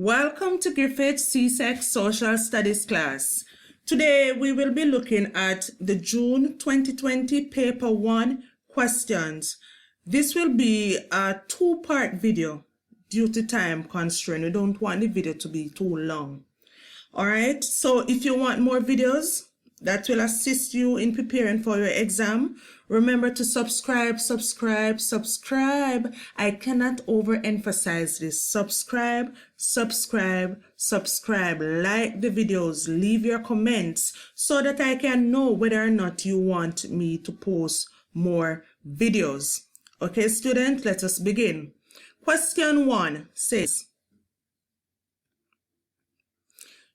Welcome to Griffith's CSEC Social Studies class. Today we will be looking at the June 2020 Paper 1 questions. This will be a two-part video due to time constraint. We don't want the video to be too long. Alright, so if you want more videos that will assist you in preparing for your exam, remember to subscribe. I cannot overemphasize this. Subscribe. Like the videos, leave your comments so that I can know whether or not you want me to post more videos. Okay, students, let us begin. Question 1 says,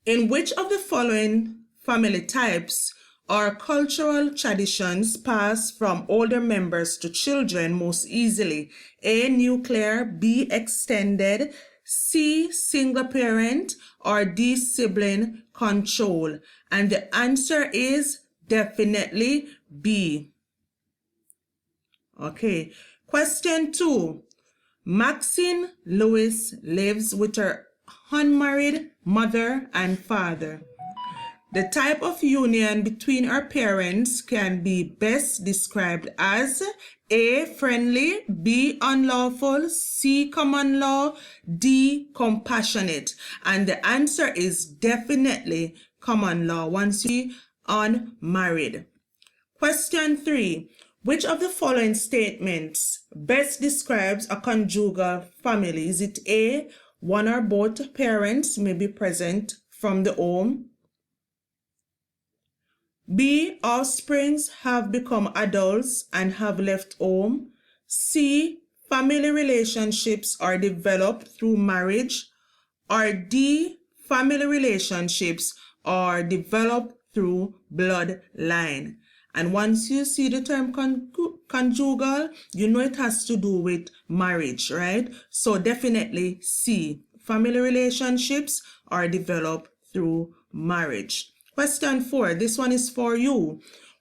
in which of the following family types are cultural traditions passed from older members to children most easily? A, nuclear, B, extended, C, single parent, or D, sibling control? And the answer is definitely B. Okay. Question 2. Maxine Lewis lives with her unmarried mother and father. The type of union between her parents can be best described as A, friendly, B, unlawful, C, common law, D, compassionate. And the answer is definitely common law once you are unmarried. Question 3. Which of the following statements best describes a conjugal family? Is it A, one or both parents may be present from the home? B, offsprings have become adults and have left home? C, family relationships are developed through marriage? Or D, family relationships are developed through bloodline? And once you see the term conjugal, you know it has to do with marriage, right? So definitely C, family relationships are developed through marriage. Question 4, this one is for you.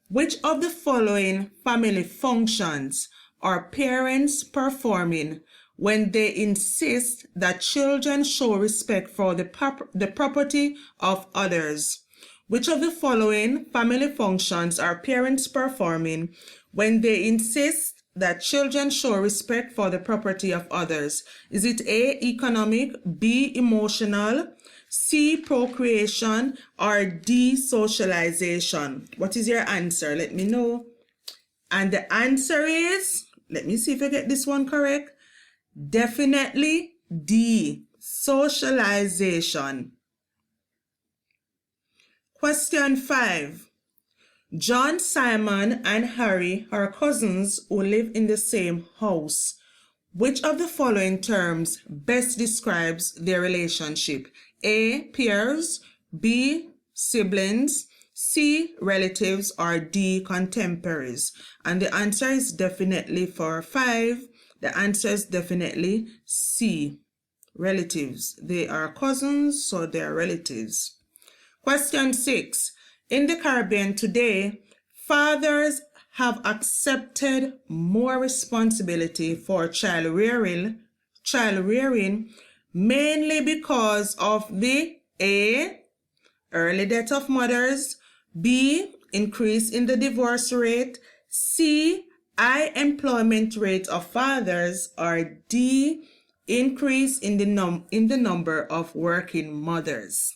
Which of the following family functions are parents performing when they insist that children show respect for the property of others? Which of the following family functions are parents performing when they insist that children show respect for the property of others? Is it A, economic, B, emotional, C, procreation, or D, socialization? What is your answer? Let me know. And the answer is, let me see if I get this one correct, definitely D, socialization. Question 5. John, Simon, and Harry are cousins who live in the same house. Which of the following terms best describes their relationship? A, peers, B, siblings, C, relatives, or D, contemporaries? And the answer is definitely for 5. The answer is definitely C, relatives. They are cousins, so they are relatives. Question 6. In the Caribbean today, fathers have accepted more responsibility for child rearing mainly because of the A, early death of mothers, B, increase in the divorce rate, C, high employment rate of fathers, or D, increase in the number of working mothers.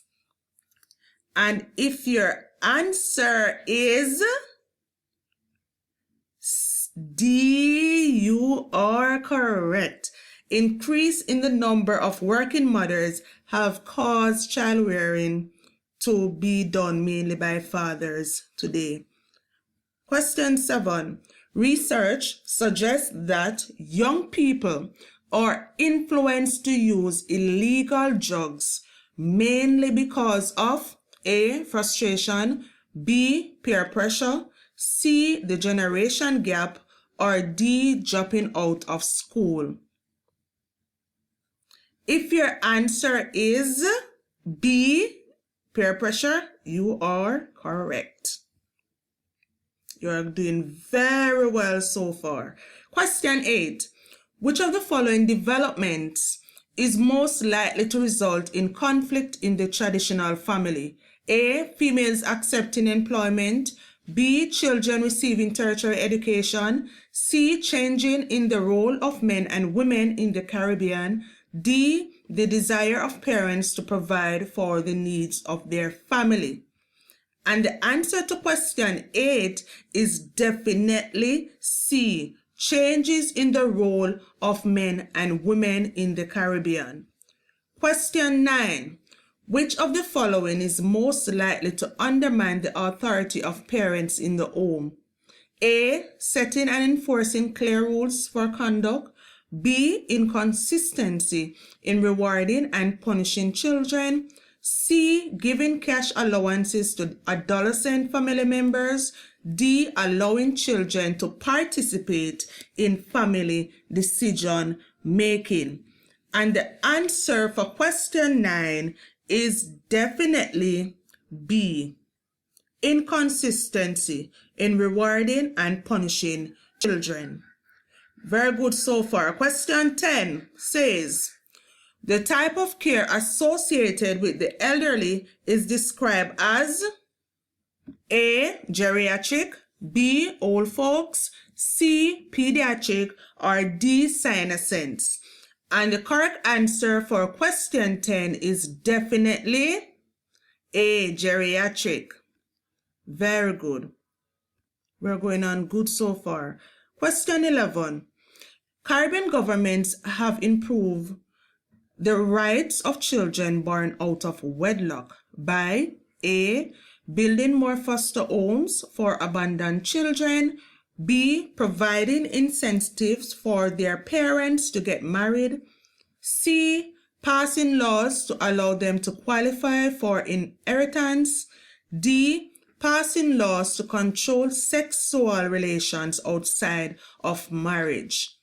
And if your answer is D, you are correct. Increase in the number of working mothers have caused child rearing to be done mainly by fathers today. Question 7. Research suggests that young people are influenced to use illegal drugs mainly because of A, frustration, B, peer pressure, C, the generation gap, or D, dropping out of school. If your answer is B, peer pressure, you are correct. You are doing very well so far. Question 8. Which of the following developments is most likely to result in conflict in the traditional family? A. Females accepting employment. B. Children receiving tertiary education. C. Changing in the role of men and women in the Caribbean. D. The desire of parents to provide for the needs of their family. And the answer to question 8 is definitely C. Changes in the role of men and women in the Caribbean. Question 9. Which of the following is most likely to undermine the authority of parents in the home? A. Setting and enforcing clear rules for conduct. B. Inconsistency in rewarding and punishing children. C. Giving cash allowances to adolescent family members. D. Allowing children to participate in family decision making. And the answer for question 9 is definitely B. Inconsistency in rewarding and punishing children. Very good so far. Question 10 says, the type of care associated with the elderly is described as A. Geriatric, B. Old folks, C. Pediatric, or D. Senescence. And the correct answer for question 10 is definitely A. Geriatric. Very good. We're going on good so far. Question 11. Caribbean governments have improved the rights of children born out of wedlock by A. Building more foster homes for abandoned children. B. Providing incentives for their parents to get married. C. Passing laws to allow them to qualify for inheritance. D. Passing laws to control sexual relations outside of marriage.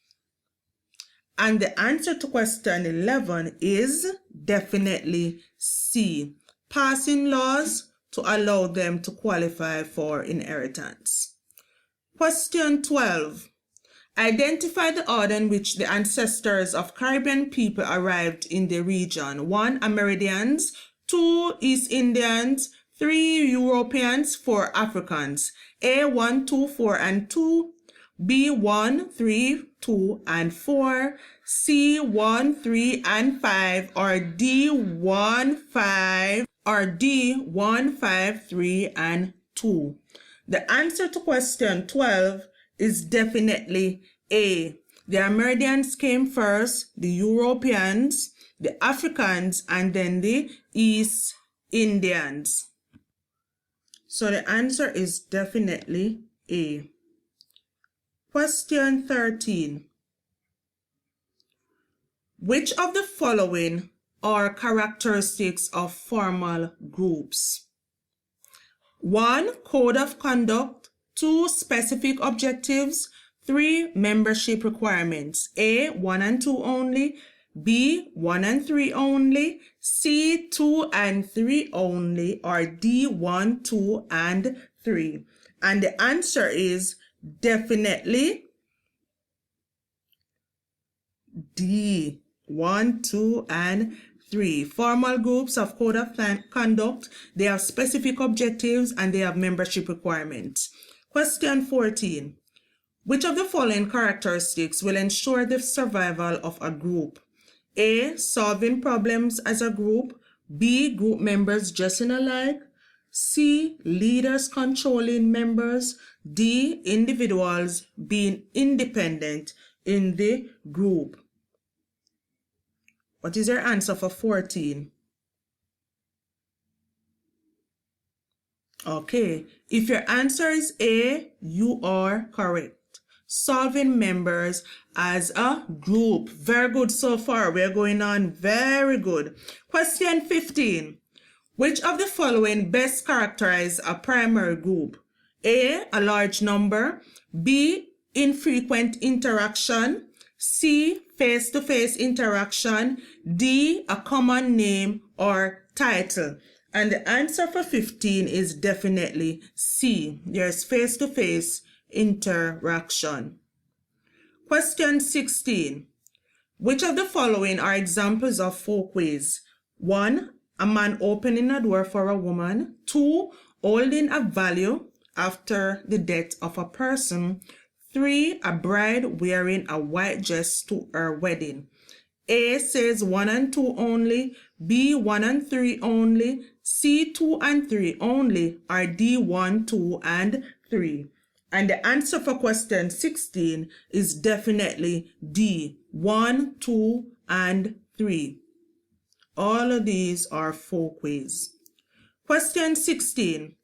And the answer to question 11 is definitely C. Passing laws to allow them to qualify for inheritance. Question 12. Identify the order in which the ancestors of Caribbean people arrived in the region. 1. Amerindians. 2. East Indians. 3. Europeans. 4. Africans. A. 1, 2, 4, and 2. B. 1, 3, 2, and 4. C. 1, 3, and 5. Or D. 1, 5. Or D. 1, 5, 3, and 2. The answer to question 12 is definitely A. The Amerindians came first, the Europeans, the Africans, and then the East Indians. So the answer is definitely A. Question 13. Which of the following are characteristics of formal groups? 1. Code of conduct. 2. Specific objectives. 3. Membership requirements. A. 1 and 2 only. B. 1 and 3 only. C. 2 and 3 only. Or D. 1, 2, and 3. And the answer is definitely D. 1, 2, and 3. Formal groups of code of conduct. They have specific objectives and they have membership requirements. Question 14. Which of the following characteristics will ensure the survival of a group? A. Solving problems as a group. B. Group members dressing alike. C. Leaders controlling members. D. Individuals being independent in the group. What is your answer for 14? Okay, if your answer is A, you are correct. Solving members as a group. Very good so far. We're going on very good. Question 15. Which of the following best characterize a primary group? A. A large number. B. Infrequent interaction. C. Face-to-face interaction. D. A common name or title. And the answer for 15 is definitely C. There's face-to-face interaction. Question 16. Which of the following are examples of folkways? 1. A man opening a door for a woman. 2. Holding a value after the death of a person. 3. A bride wearing a white dress to her wedding. A says 1 and 2 only, B 1 and 3 only, C 2 and 3 only, or D 1, 2 and 3. And the answer for question 16 is definitely D 1, 2 and 3. All of these are folkways. Question 16.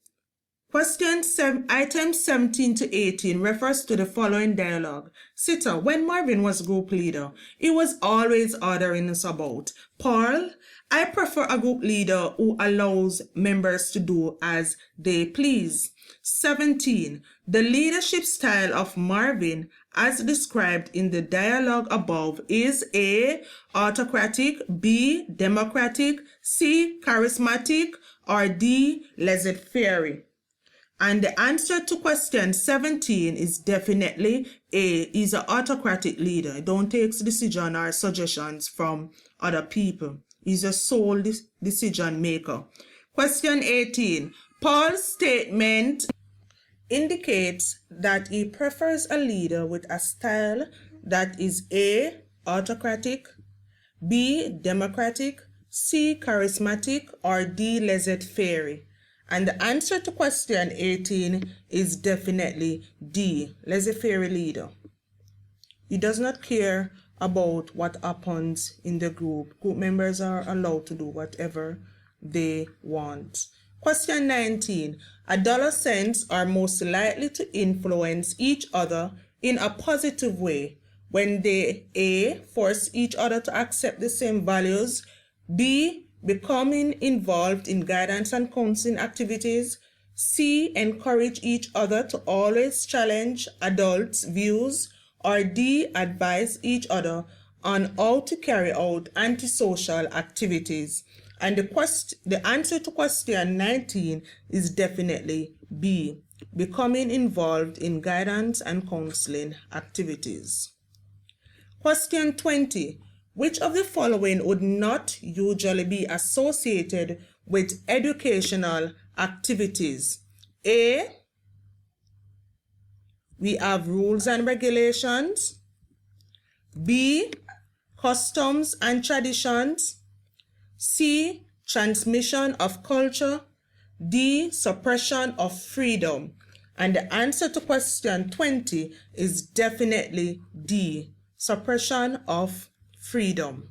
Items 17 to 18 refers to the following dialogue. Sitter, when Marvin was group leader, he was always ordering us about. Paul, I prefer a group leader who allows members to do as they please. 17. The leadership style of Marvin, as described in the dialogue above, is A. Autocratic, B. Democratic, C. Charismatic, or D. Laissez-faire. And the answer to question 17 is definitely A. He's an autocratic leader. He don't take decisions or suggestions from other people. He's a sole decision maker. Question 18. Paul's statement indicates that he prefers a leader with a style that is A. Autocratic, B. Democratic, C. Charismatic, or D. Laissez-faire. And the answer to question 18 is definitely D. Laissez-faire leader. He does not care about what happens in the group. Group members are allowed to do whatever they want. Question 19. Adolescents are most likely to influence each other in a positive way when they A. force each other to accept the same values, B. becoming involved in guidance and counseling activities, C. encourage each other to always challenge adults' views, or D. advise each other on how to carry out antisocial activities. And the answer to question 19 is definitely B. becoming involved in guidance and counseling activities. Question 20. Which of the following would not usually be associated with educational activities? A. We have rules and regulations. B. Customs and traditions. C. Transmission of culture. D. Suppression of freedom. And the answer to question 20 is definitely D. Suppression of freedom.